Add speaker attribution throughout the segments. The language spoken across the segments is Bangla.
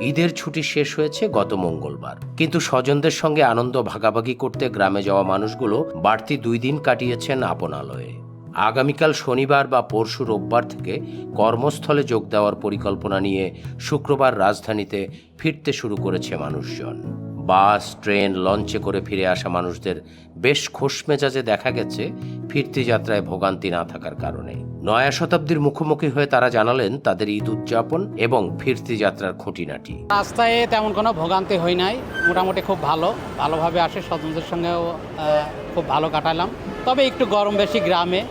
Speaker 1: ঈদের ছুটি শেষ হয়েছে গত মঙ্গলবার, কিন্তু স্বজনদের সঙ্গে আনন্দ ভাগাভাগি করতে গ্রামে যাওয়া মানুষগুলো বাড়তি 2 দিন কাটিয়েছেন আপনালয়ে। আগামীকাল শনিবার বা পরশু রোববার থেকে কর্মস্থলে যোগ দেওয়ার পরিকল্পনা নিয়ে শুক্রবার রাজধানীতে ফিরতে শুরু করেছে মানুষজন। বাস, ট্রেন, লঞ্চে করে ফিরে আসা মানুষদের বেশ খোশমেজাজে দেখা গেছে ফিরতি যাত্রায় ভোগান্তি না থাকার কারণে। নয়া শতাব্দীর মুখোমুখি হয়ে তারা জানালেন তাদের ঈদ উদযাপন এবং ফিরতি যাত্রার খুঁটিনাটি।
Speaker 2: রাস্তায় তেমন কোনো ভোগান্তি হয় নাই, মোটামুটি খুব ভালোভাবে আসে, স্বজনদের সঙ্গেও খুব ভালো কাটালাম। তবে একটু গরম বেশি গ্রামে,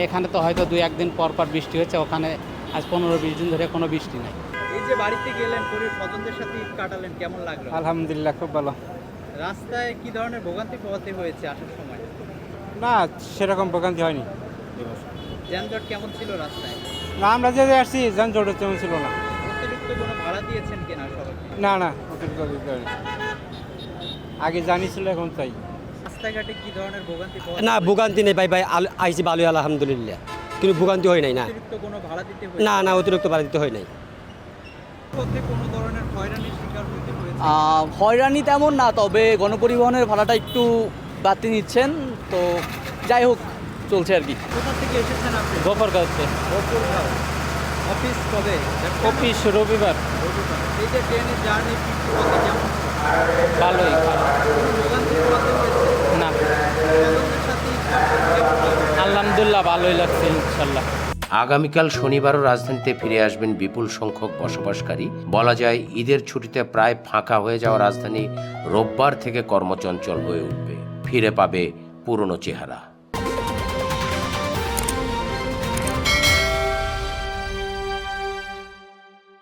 Speaker 2: এখানে তো হয়তো 2-1 দিন পর বৃষ্টি হচ্ছে, ওখানে আজ 15-20 দিন ধরে কোনো বৃষ্টি নাই।
Speaker 3: এই যে বাড়িতে গেলেন, স্বজনদের সাথে ঈদ কাটালেন, কেমন লাগলো?
Speaker 4: আলহামদুলিল্লাহ, খুব ভালো।
Speaker 3: রাস্তায় কি ধরনের ভোগান্তি পোহাতে হয়েছে আসার সময়?
Speaker 4: না, সেরকম ভোগান্তি হয়নি।
Speaker 3: যানজট কেমন ছিল রাস্তায়?
Speaker 4: না, আমরা যে আসছি যানজট তেমন ছিল না।
Speaker 3: অতিরিক্ত কোনো ভাড়া দিয়েছেন কিনা সবাইকে?
Speaker 4: না, অতিরিক্ত দিতে হয়নি। আগে জানিছিল, এখন তাই।
Speaker 3: রাস্তাঘাটে কি ধরনের ভোগান্তি
Speaker 5: না, ভোগান্তি নেই ভাই আইসি ভালোই আলহামদুলিল্লাহ, কিন্তু ভোগান্তি হয় নাই। না
Speaker 3: অতিরিক্ত কোনো ভাড়া দিতে হয়েছে?
Speaker 5: না, অতিরিক্ত ভাড়া দিতে হয় নাই।
Speaker 3: পথে কোনো ধরনের হয়রানির শিকার হতে হয়েছে?
Speaker 6: হয়রানি তেমন না, তবে গণপরিবহনের ভাড়াটা একটু বাড়তি নিচ্ছেন, তো যাই হোক চলছে আর কি।
Speaker 3: কোথা থেকে এসেছেন আপনি?
Speaker 2: গোপালগঞ্জে
Speaker 3: বকুলগাঁও। অফিস কবে?
Speaker 2: অফিস রবিবার।
Speaker 3: রবিবার। এই যে ট্রেনের জার্নি ফিরতে পথে কেমন?
Speaker 2: ভালোই।
Speaker 3: কোনো ভোগান্তি পোহাতে হয়েছে?
Speaker 2: না,
Speaker 3: স্বজনদের সাথে ঈদ কাটালেন, কেমন লাগলো?
Speaker 2: আলহামদুলিল্লাহ ভালোই লাগছে ইনশাল্লাহ।
Speaker 1: আগামীকাল শনিবারও রাজধানীতে ফিরে আসবেন বিপুল সংখ্যক বসবাসকারী। বলা যায় ঈদের ছুটিতে প্রায় ফাঁকা হয়ে যাওয়া রাজধানী রোববার থেকে কর্মচঞ্চল হয়ে উঠবে, ফিরে পাবে পুরনো চেহারা।